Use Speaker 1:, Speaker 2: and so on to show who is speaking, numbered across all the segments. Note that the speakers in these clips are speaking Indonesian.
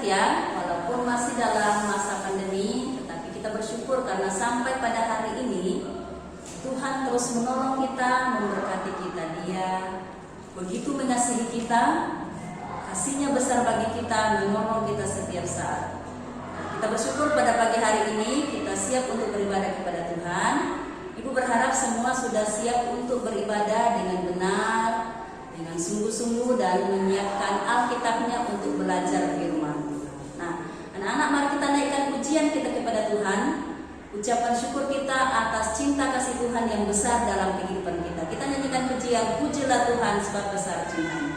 Speaker 1: ya, walaupun masih dalam masa pandemi, tetapi kita bersyukur karena sampai pada hari ini Tuhan terus menolong kita, memberkati kita. Dia begitu mengasihi kita, kasihnya besar bagi kita, menolong kita setiap saat. Kita bersyukur pada pagi hari ini kita siap untuk beribadah kepada Tuhan. Ibu berharap semua sudah siap untuk beribadah dengan benar, dengan sungguh-sungguh, dan menyiapkan Alkitabnya untuk belajar firman. Nah, anak-anak, mari kita naikkan pujian kita kepada Tuhan, ucapan syukur kita atas cinta kasih Tuhan yang besar dalam kehidupan kita. Kita nyanyikan pujian, pujilah Tuhan sebab besar cintanya.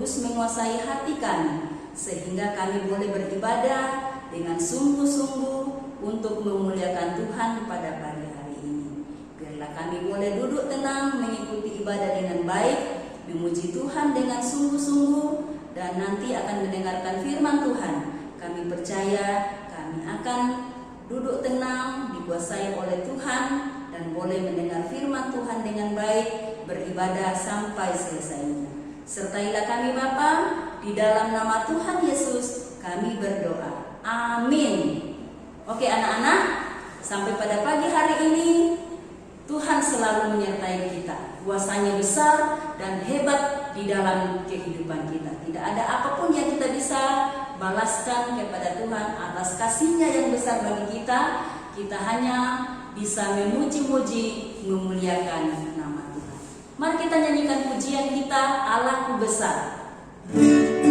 Speaker 1: Menguasai hati kami sehingga kami boleh beribadah dengan sungguh-sungguh untuk memuliakan Tuhan pada pagi hari ini. Biarlah kami boleh duduk tenang mengikuti ibadah dengan baik, memuji Tuhan dengan sungguh-sungguh, dan nanti akan mendengarkan firman Tuhan. Kami percaya kami akan duduk tenang, dikuasai oleh Tuhan, dan boleh mendengar firman Tuhan dengan baik, beribadah sampai selesainya. Sertailah kami Bapa, di dalam nama Tuhan Yesus kami berdoa. Amin. Oke anak-anak, sampai pada pagi hari ini Tuhan selalu menyertai kita. Kuasanya besar dan hebat di dalam kehidupan kita. Tidak ada apapun yang kita bisa balaskan kepada Tuhan atas kasih-Nya yang besar bagi kita. Kita hanya bisa memuji-muji, memuliakan nama Tuhan. Mari kita nyanyikan pujian kita, Allahku besar.
Speaker 2: Besar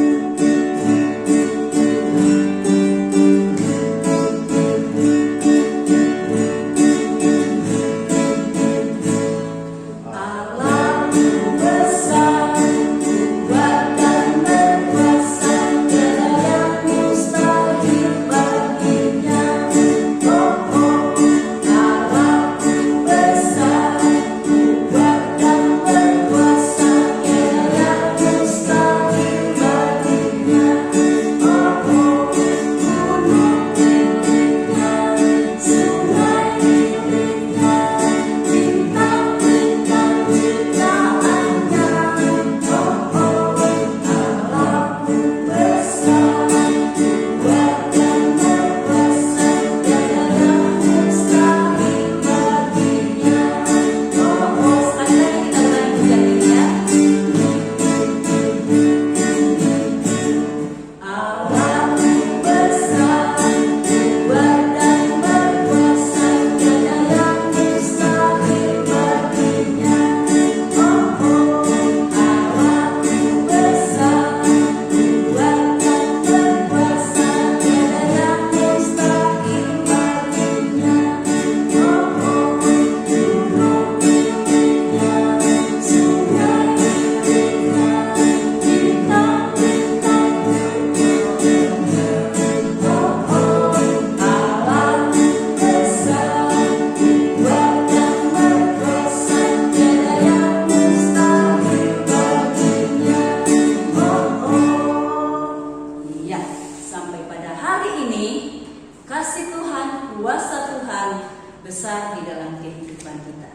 Speaker 1: dalam kehidupan kita.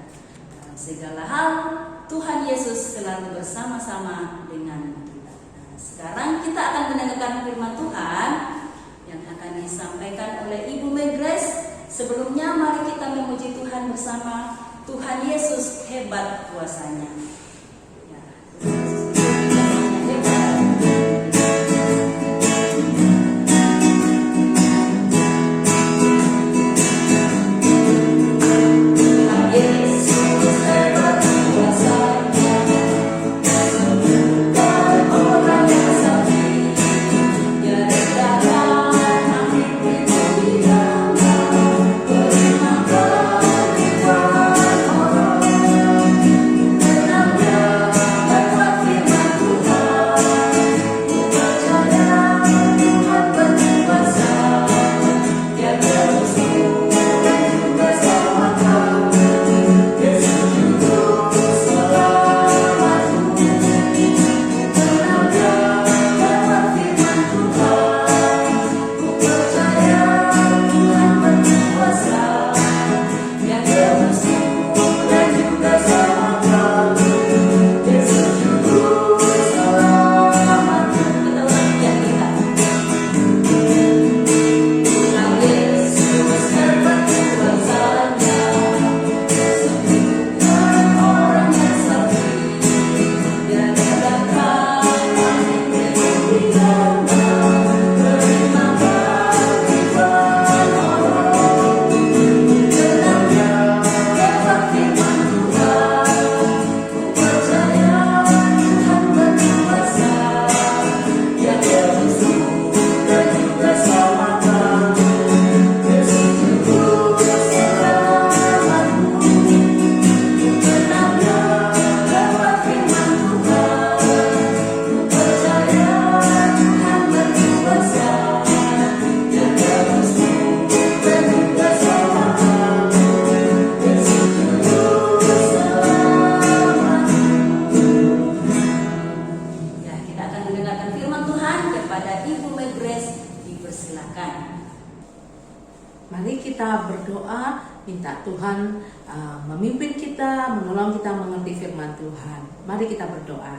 Speaker 1: Dalam segala hal, Tuhan Yesus selalu bersama-sama dengan kita. Nah, sekarang kita akan mendengarkan firman Tuhan yang akan disampaikan oleh Ibu Megres. Sebelumnya mari kita memuji Tuhan bersama. Tuhan Yesus hebat kuasanya. Ya, Tuhan Yesus hebat kuasanya. Sembuhkan orang yang sakit. Dia redakan angin kemudian.
Speaker 2: Mari kita berdoa, minta Tuhan memimpin kita, menolong kita mengerti firman Tuhan. Mari kita berdoa.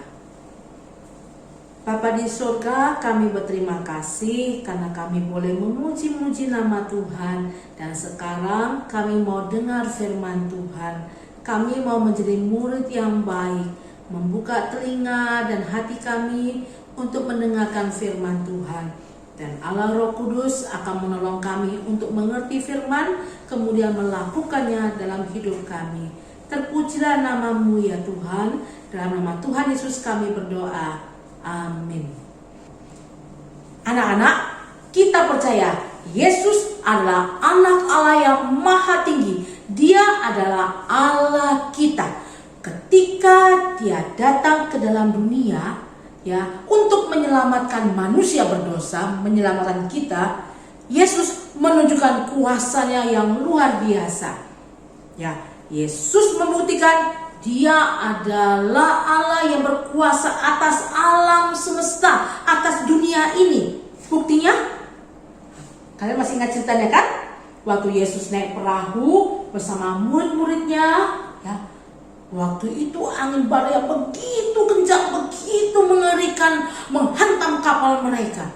Speaker 2: Bapa di surga, kami berterima kasih karena kami boleh memuji-muji nama Tuhan. Dan sekarang kami mau dengar firman Tuhan. Kami mau menjadi murid yang baik, membuka telinga dan hati kami untuk mendengarkan firman Tuhan. Dan Allah Roh Kudus akan menolong kami untuk mengerti firman, kemudian melakukannya dalam hidup kami. Terpujilah nama-Mu ya Tuhan. Dalam nama Tuhan Yesus kami berdoa. Amin. Anak-anak, kita percaya Yesus adalah anak Allah yang maha tinggi. Dia adalah Allah kita. Ketika Dia datang ke dalam dunia, untuk menyelamatkan manusia berdosa, menyelamatkan kita, Yesus menunjukkan kuasanya yang luar biasa. Yesus membuktikan Dia adalah Allah yang berkuasa atas alam semesta, atas dunia ini. Buktinya, kalian masih ingat ceritanya kan? Waktu Yesus naik perahu bersama murid-muridnya, waktu itu angin badai yang begitu kencang, begitu mengerikan, menghantam kapal mereka.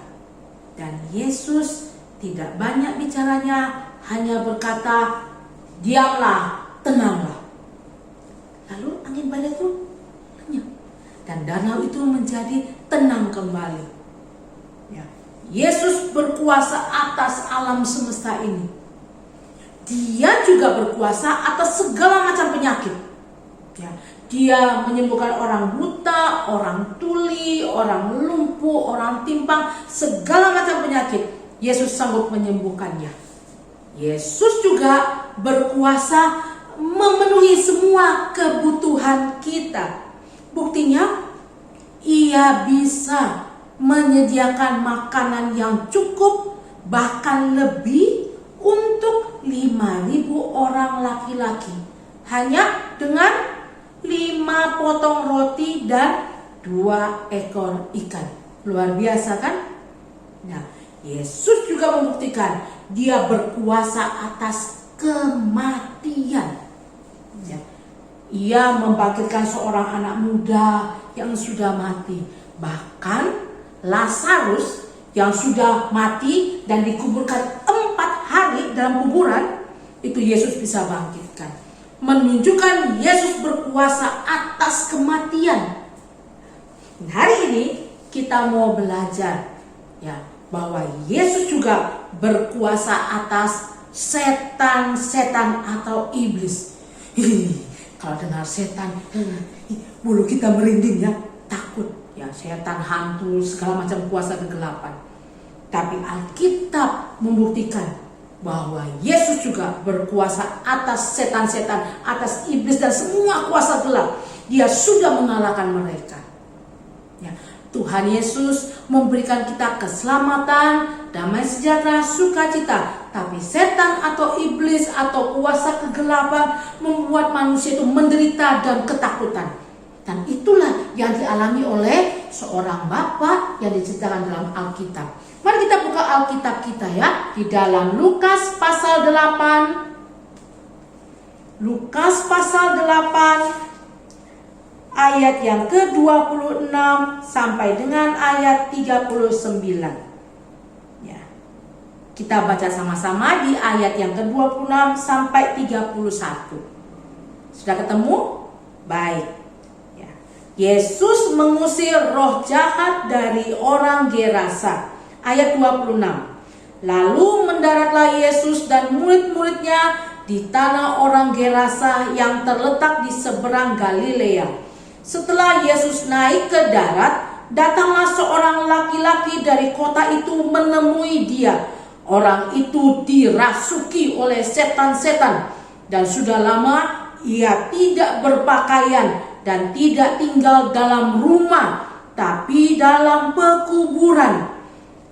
Speaker 2: Dan Yesus tidak banyak bicaranya, hanya berkata, diamlah, tenanglah. Lalu angin badai itu lenyap. Dan danau itu menjadi tenang kembali. Yesus berkuasa atas alam semesta ini. Dia juga berkuasa atas segala macam penyakit. Dia menyembuhkan orang buta, orang tuli, orang lumpuh, orang timpang, segala macam penyakit. Yesus sanggup menyembuhkannya. Yesus juga berkuasa memenuhi semua kebutuhan kita. Buktinya, Ia bisa menyediakan makanan yang cukup, bahkan lebih untuk 5.000 orang laki-laki. Hanya dengan 5 potong roti dan 2 ekor ikan. Luar biasa kan? Yesus juga membuktikan Dia berkuasa atas kematian. Ia membangkitkan seorang anak muda yang sudah mati. Bahkan Lazarus yang sudah mati dan dikuburkan 4 hari dalam kuburan, itu Yesus bisa bangkitkan. Menunjukkan Yesus berkuasa atas kematian. Hari ini kita mau belajar ya bahwa Yesus juga berkuasa atas setan-setan atau iblis. Kalau dengar setan, bulu kita merinding ya, takut ya, setan, hantu, segala macam kuasa kegelapan. Tapi Alkitab membuktikan bahwa Yesus juga berkuasa atas setan-setan, atas iblis dan semua kuasa gelap. Dia sudah mengalahkan mereka. Ya, Tuhan Yesus memberikan kita keselamatan, damai sejahtera, sukacita. Tapi setan atau iblis atau kuasa kegelapan membuat manusia itu menderita dan ketakutan. Dan itulah yang dialami oleh seorang bapa yang diceritakan dalam Alkitab. Mari kita buka Alkitab kita ya, di dalam Lukas pasal 8. Lukas pasal 8 ayat yang ke-26 sampai dengan ayat 39. Ya. Kita baca sama-sama di ayat yang ke-26 sampai 31. Sudah ketemu? Baik. Ya. Yesus mengusir roh jahat dari orang Gerasa. Ayat 26. Lalu mendaratlah Yesus dan murid-muridnya di tanah orang Gerasa yang terletak di seberang Galilea. Setelah Yesus naik ke darat, datanglah seorang laki-laki dari kota itu menemui dia. Orang itu dirasuki oleh setan-setan dan sudah lama ia tidak berpakaian dan tidak tinggal dalam rumah, tapi dalam pekuburan.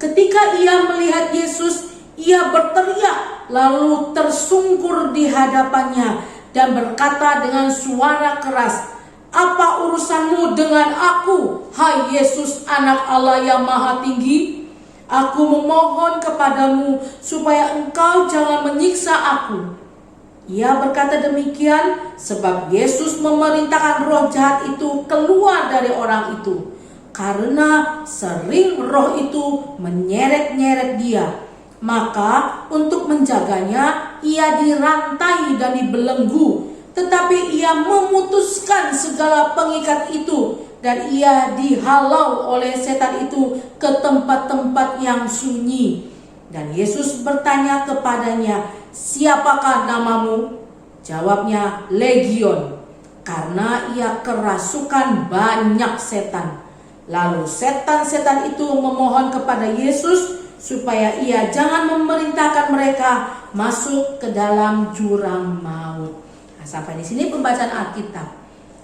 Speaker 2: Ketika ia melihat Yesus, ia berteriak lalu tersungkur di hadapannya dan berkata dengan suara keras, "Apa urusanmu dengan aku, hai Yesus, Anak Allah yang Maha Tinggi? Aku memohon kepadamu supaya engkau jangan menyiksa aku." Ia berkata demikian sebab Yesus memerintahkan roh jahat itu keluar dari orang itu, karena sering roh itu menyeret-nyeret dia. Maka untuk menjaganya ia dirantai dan dibelenggu. Tetapi ia memutuskan segala pengikat itu dan ia dihalau oleh setan itu ke tempat-tempat yang sunyi. Dan Yesus bertanya kepadanya, "Siapakah namamu?" Jawabnya, "Legion," karena ia kerasukan banyak setan. Lalu setan-setan itu memohon kepada Yesus supaya ia jangan memerintahkan mereka masuk ke dalam jurang maut. Nah, sampai di sini pembacaan Alkitab.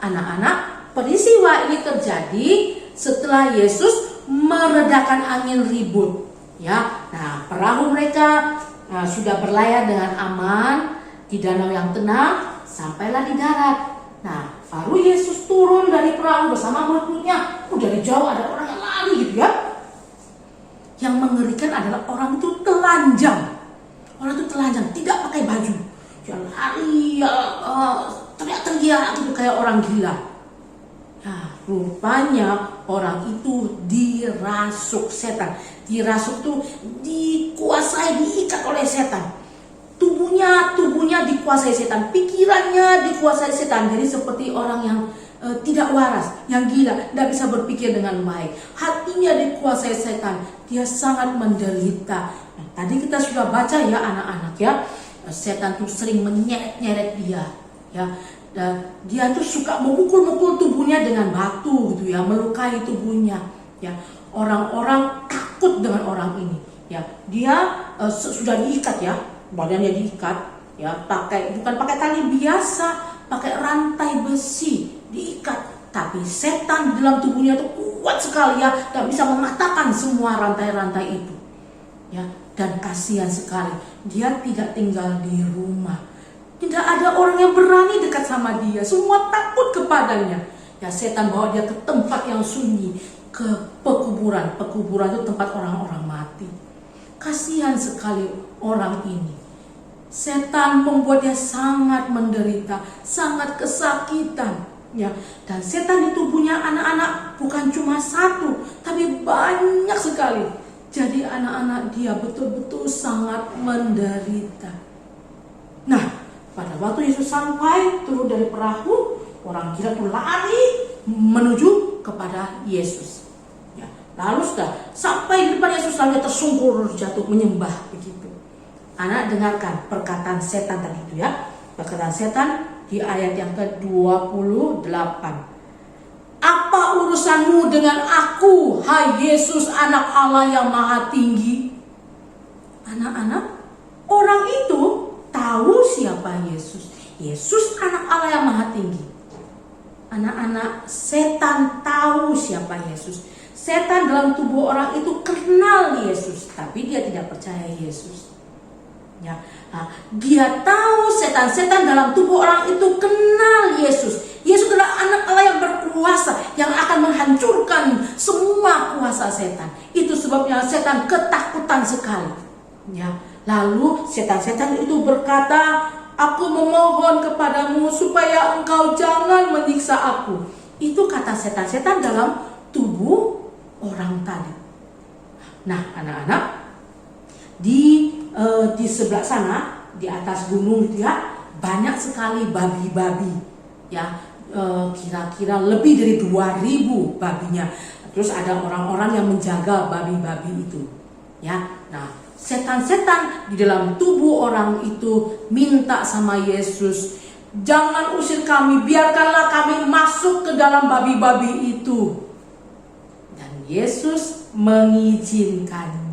Speaker 2: Anak-anak, peristiwa ini terjadi setelah Yesus meredakan angin ribut. Ya, nah perahu mereka sudah berlayar dengan aman di danau yang tenang, sampailah di darat. Nah, baru Yesus turun dari perahu bersama murid-muridnya. Dari jauh ada orang yang lari gitu ya. Yang mengerikan adalah orang itu telanjang. Orang itu telanjang, tidak pakai baju. Dia lari, teriak-teriak gitu kayak orang gila. Nah, rupanya orang itu dirasuk setan. Dirasuk tuh dikuasai, diikat oleh setan. Tubuhnya dikuasai setan, pikirannya dikuasai setan. Jadi seperti orang yang tidak waras, yang gila, tidak bisa berpikir dengan baik. Hatinya dikuasai setan, dia sangat menderita. Nah, tadi kita sudah baca ya anak-anak ya, setan tuh sering menyeret-nyeret dia, ya. Dan dia tuh suka memukul-mukul tubuhnya dengan batu gitu ya, melukai tubuhnya. Ya, orang-orang takut dengan orang ini. Ya, dia sudah diikat ya, badannya diikat, ya, bukan pakai tali biasa, pakai rantai besi. Diikat, tapi setan di dalam tubuhnya itu kuat sekali ya, dan bisa mematahkan semua rantai-rantai itu. Ya, dan kasihan sekali, dia tidak tinggal di rumah. Tidak ada orang yang berani dekat sama dia, semua takut kepadanya. Ya, setan bawa dia ke tempat yang sunyi, ke pekuburan. Pekuburan itu tempat orang-orang mati. Kasihan sekali orang ini. Setan membuat dia sangat menderita, sangat kesakitan. Ya, dan setan di tubuhnya anak-anak bukan cuma satu, tapi banyak sekali. Jadi anak-anak dia betul-betul sangat menderita. Nah, pada waktu Yesus sampai turun dari perahu, orang gila itu lari menuju kepada Yesus. Ya, lalu sudah sampai di depan Yesus, lalu dia tersungkur jatuh menyembah begitu. Anak dengarkan perkataan setan tadi itu ya. Perkataan setan di ayat yang ke-28. Apa urusanmu dengan aku, hai Yesus, anak Allah yang maha tinggi? Anak-anak, orang itu tahu siapa Yesus. Yesus anak Allah yang maha tinggi. Anak-anak, setan tahu siapa Yesus. Setan dalam tubuh orang itu kenal Yesus, tapi dia tidak percaya Yesus. Ya, nah, dia tahu setan-setan dalam tubuh orang itu kenal Yesus. Yesus adalah anak Allah yang berkuasa, yang akan menghancurkan semua kuasa setan. Itu sebabnya setan ketakutan sekali. Ya, lalu setan-setan itu berkata, aku memohon kepadamu supaya engkau jangan menyiksa aku. Itu kata setan-setan dalam tubuh orang tadi. Nah, anak-anak, di sebelah sana, di atas gunung itu ya, banyak sekali babi-babi ya, kira-kira lebih dari 2000 babinya. Terus ada orang-orang yang menjaga babi-babi itu ya. Nah, setan-setan di dalam tubuh orang itu minta sama Yesus, jangan usir kami, biarkanlah kami masuk ke dalam babi-babi itu. Dan Yesus mengizinkannya.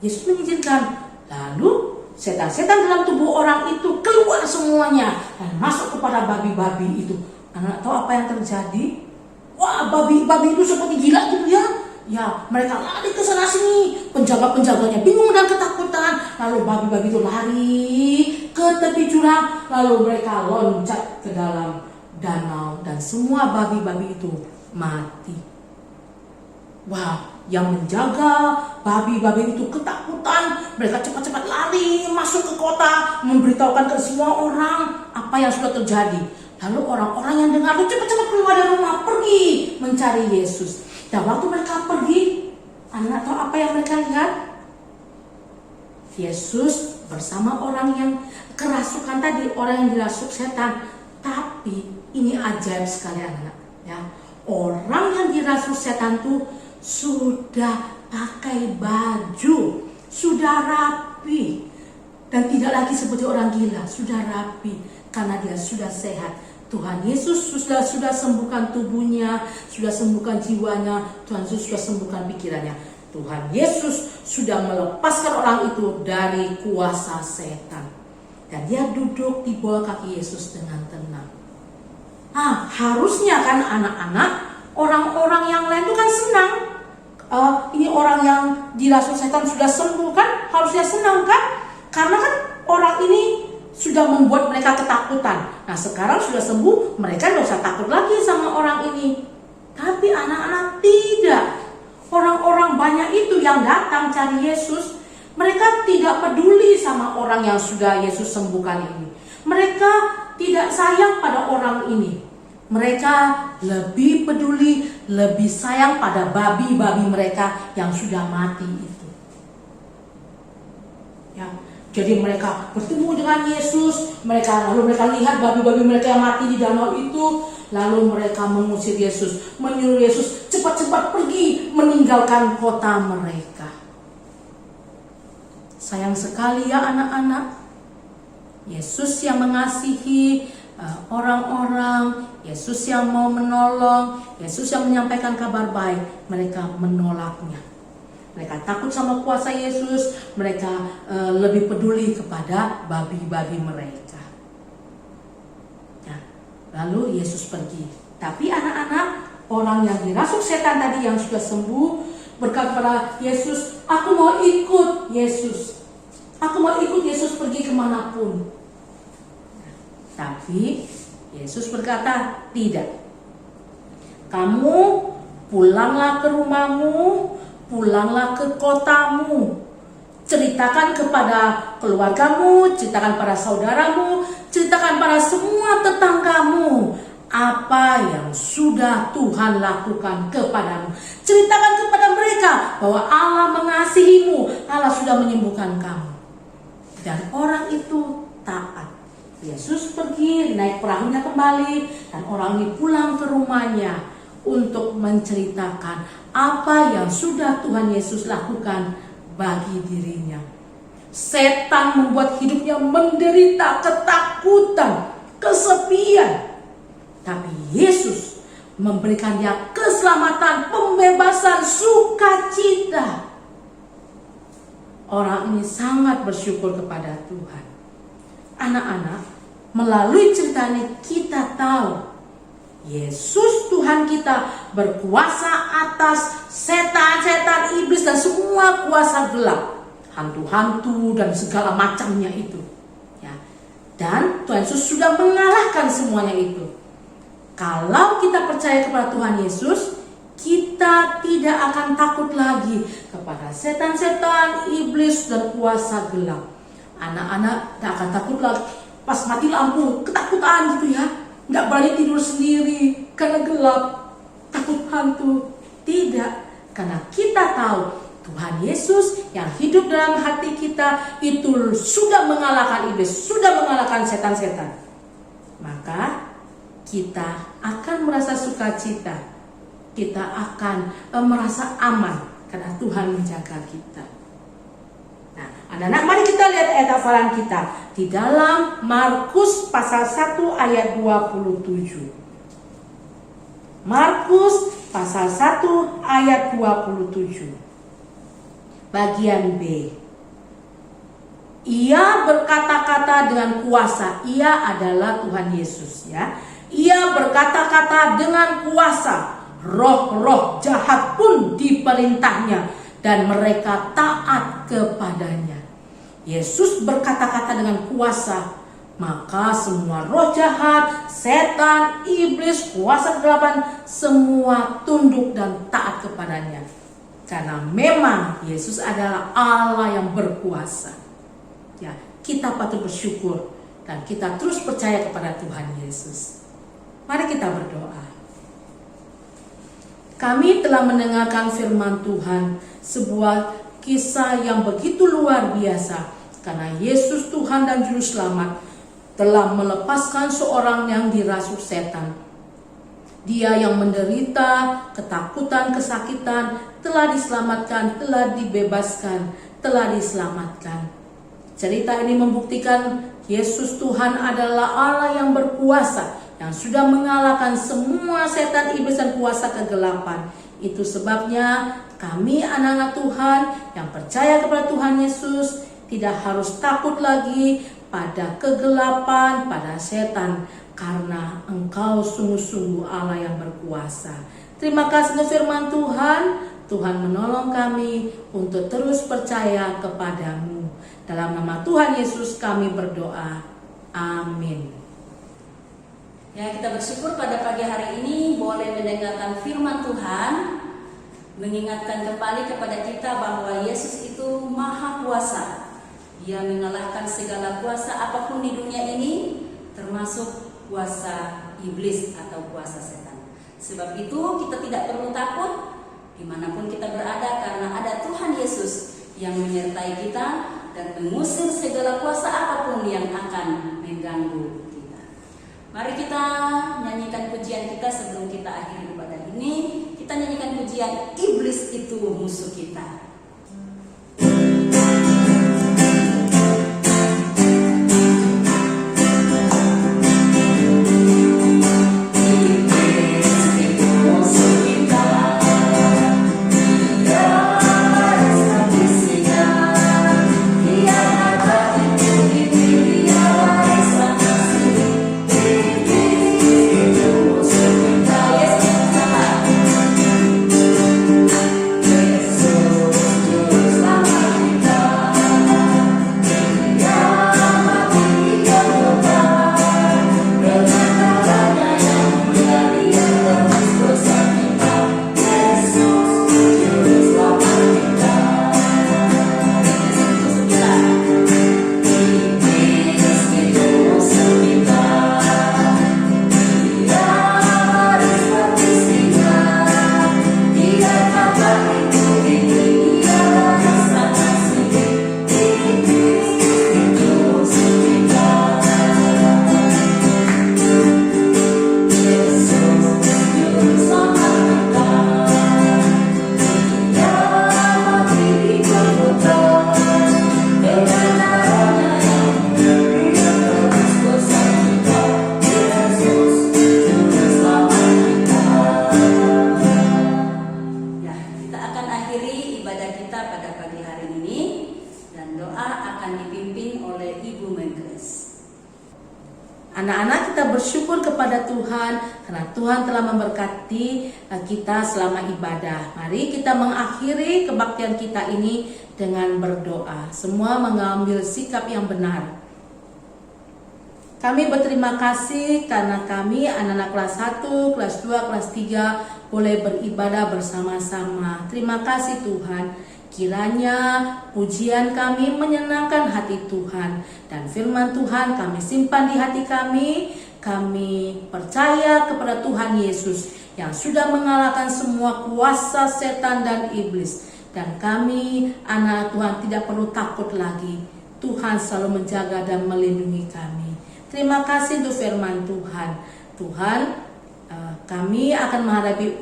Speaker 2: Yesus mengizinkan. Lalu setan-setan dalam tubuh orang itu keluar semuanya dan masuk kepada babi-babi itu. Anak tahu apa yang terjadi? Wah, babi-babi itu seperti gila gitu ya. Ya, mereka lari ke sana sini. Penjaga-penjaganya bingung dan ketakutan. Lalu babi-babi itu lari ke tepi jurang. Lalu mereka loncat ke dalam danau dan semua babi-babi itu mati. Wow, yang menjaga babi-babi itu ketakutan. Mereka cepat-cepat lari masuk ke kota, memberitahukan ke semua orang apa yang sudah terjadi. Lalu orang-orang yang dengar itu cepat-cepat keluar dari rumah, pergi mencari Yesus. Dan waktu mereka pergi, anak tahu apa yang mereka lihat? Yesus bersama orang yang kerasukan tadi, orang yang dirasuk setan. Tapi ini ajaib sekali anak-anak ya. Orang yang dirasuk setan tuh sudah pakai baju, sudah rapi, dan tidak lagi seperti orang gila, sudah rapi karena dia sudah sehat. Tuhan Yesus sudah sembuhkan tubuhnya, sudah sembuhkan jiwanya, Tuhan Yesus sudah sembuhkan pikirannya. Tuhan Yesus sudah melepaskan orang itu dari kuasa setan. Dan dia duduk di bawah kaki Yesus dengan tenang. Nah, harusnya kan anak-anak, orang-orang yang lain itu kan senang. Ini orang yang dirasuk setan sudah sembuh kan, harusnya senang kan? Karena kan orang ini sudah membuat mereka ketakutan. Nah, sekarang sudah sembuh, mereka tidak usah takut lagi sama orang ini. Tapi anak-anak tidak. Orang-orang banyak itu yang datang cari Yesus, mereka tidak peduli sama orang yang sudah Yesus sembuhkan ini. Mereka tidak sayang pada orang ini. Mereka lebih peduli, lebih sayang pada babi-babi mereka yang sudah mati itu. Ya, jadi mereka bertemu dengan Yesus, lalu mereka lihat babi-babi mereka yang mati di danau itu, lalu mereka mengusir Yesus, menyuruh Yesus cepat-cepat pergi meninggalkan kota mereka. Sayang sekali ya anak-anak, Yesus yang mengasihi orang-orang, Yesus yang mau menolong, Yesus yang menyampaikan kabar baik, mereka menolaknya. Mereka takut sama kuasa Yesus, mereka lebih peduli kepada babi-babi mereka. Nah, lalu Yesus pergi. Tapi anak-anak, orang yang dirasuk setan tadi yang sudah sembuh berkata kepada Yesus, aku mau ikut Yesus. Aku mau ikut Yesus pergi kemanapun. Tapi Yesus berkata, tidak. Kamu pulanglah ke rumahmu, pulanglah ke kotamu. Ceritakan kepada keluargamu, ceritakan pada saudaramu, ceritakan pada semua tetanggamu apa yang sudah Tuhan lakukan kepadamu. Ceritakan kepada mereka bahwa Allah mengasihimu, Allah sudah menyembuhkan kamu. Dan orang itu taat. Yesus pergi naik perahunya kembali dan orang ini pulang ke rumahnya untuk menceritakan apa yang sudah Tuhan Yesus lakukan bagi dirinya. Setan membuat hidupnya menderita ketakutan, kesepian. Tapi Yesus memberikan dia keselamatan, pembebasan, sukacita. Orang ini sangat bersyukur kepada Tuhan. Anak-anak, melalui cerita ini kita tahu Yesus Tuhan kita berkuasa atas setan-setan, iblis dan semua kuasa gelap, hantu-hantu dan segala macamnya itu. Ya. Dan Tuhan Yesus sudah mengalahkan semuanya itu. Kalau kita percaya kepada Tuhan Yesus, kita tidak akan takut lagi kepada setan-setan, iblis, dan kuasa gelap. Anak-anak tidak akan takut lagi pas mati lampu, ketakutan gitu ya. Tidak berani tidur sendiri karena gelap, takut hantu. Tidak, karena kita tahu Tuhan Yesus yang hidup dalam hati kita itu sudah mengalahkan iblis, sudah mengalahkan setan-setan. Maka kita akan merasa sukacita. Kita akan merasa aman karena Tuhan menjaga kita. Nah, anak-anak, mari kita lihat ayat hafalan kita di dalam Markus pasal 1 ayat 27. Markus pasal 1 ayat 27. Bagian B. Ia berkata-kata dengan kuasa. Ia adalah Tuhan Yesus, ya. Ia berkata-kata dengan kuasa. Roh-roh jahat pun diperintahnya dan mereka taat kepadanya. Yesus berkata-kata dengan kuasa, maka semua roh jahat, setan, iblis, kuasa kegelapan semua tunduk dan taat kepadanya. Karena memang Yesus adalah Allah yang berkuasa. Ya, kita patut bersyukur dan kita terus percaya kepada Tuhan Yesus. Mari kita berdoa. Kami telah mendengarkan firman Tuhan, sebuah kisah yang begitu luar biasa. Karena Yesus Tuhan dan Juru Selamat telah melepaskan seorang yang dirasuk setan. Dia yang menderita ketakutan, kesakitan, telah diselamatkan, telah dibebaskan, telah diselamatkan. Cerita ini membuktikan Yesus Tuhan adalah Allah yang berkuasa, yang sudah mengalahkan semua setan, iblis, dan kuasa kegelapan. Itu sebabnya kami anak-anak Tuhan yang percaya kepada Tuhan Yesus tidak harus takut lagi pada kegelapan, pada setan, karena Engkau sungguh-sungguh Allah yang berkuasa. Terima kasih untuk firman Tuhan. Tuhan menolong kami untuk terus percaya kepadamu. Dalam nama Tuhan Yesus kami berdoa. Amin.
Speaker 1: Ya, kita bersyukur pada pagi hari ini boleh mendengarkan firman Tuhan, mengingatkan kembali kepada kita bahwa Yesus itu Maha Kuasa. Dia mengalahkan segala kuasa apapun di dunia ini, termasuk kuasa iblis atau kuasa setan. Sebab itu kita tidak perlu takut dimanapun kita berada, karena ada Tuhan Yesus yang menyertai kita dan mengusir segala kuasa apapun yang akan mengganggu. Mari kita nyanyikan pujian kita sebelum kita akhiri ibadah ini. Kita nyanyikan pujian Iblis Itu Musuh Kita.
Speaker 3: Yesus
Speaker 2: Anak-anak, kita bersyukur kepada Tuhan karena Tuhan telah memberkati kita selama ibadah. Mari kita mengakhiri kebaktian kita ini dengan berdoa. Semua mengambil sikap yang benar. Kami berterima kasih karena kami anak-anak kelas 1, kelas 2, kelas 3 boleh beribadah bersama-sama. Terima kasih Tuhan. Kiranya pujian kami menyenangkan hati Tuhan, dan firman Tuhan kami simpan di hati kami. Kami percaya kepada Tuhan Yesus yang sudah mengalahkan semua kuasa setan dan iblis. Dan kami anak Tuhan tidak perlu takut lagi. Tuhan selalu menjaga dan melindungi kami. Terima kasih untuk firman Tuhan. Tuhan, kami akan menghadapi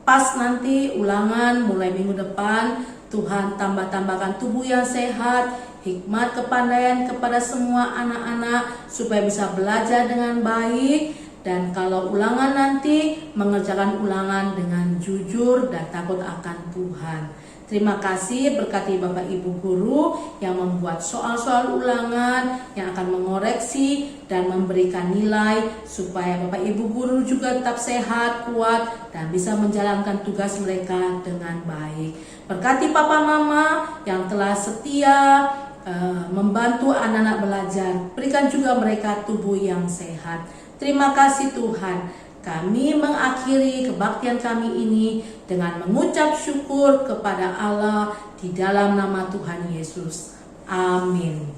Speaker 2: pas nanti ulangan mulai minggu depan. Tuhan tambahkan tubuh yang sehat, hikmat, kepandaian kepada semua anak-anak supaya bisa belajar dengan baik. Dan kalau ulangan nanti, mengerjakan ulangan dengan jujur dan takut akan Tuhan. Terima kasih, berkati Bapak Ibu Guru yang membuat soal-soal ulangan yang akan mengoreksi dan memberikan nilai supaya Bapak Ibu Guru juga tetap sehat, kuat, dan bisa menjalankan tugas mereka dengan baik. Berkati Papa Mama yang telah setia membantu anak-anak belajar. Berikan juga mereka tubuh yang sehat. Terima kasih Tuhan. Kami mengakhiri kebaktian kami ini dengan mengucap syukur kepada Allah di dalam nama Tuhan Yesus. Amin.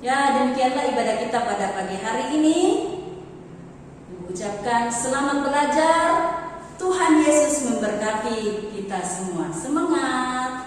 Speaker 1: Ya, demikianlah ibadah kita pada pagi hari ini. Ucapkan selamat belajar. Tuhan Yesus memberkati kita semua. Semangat.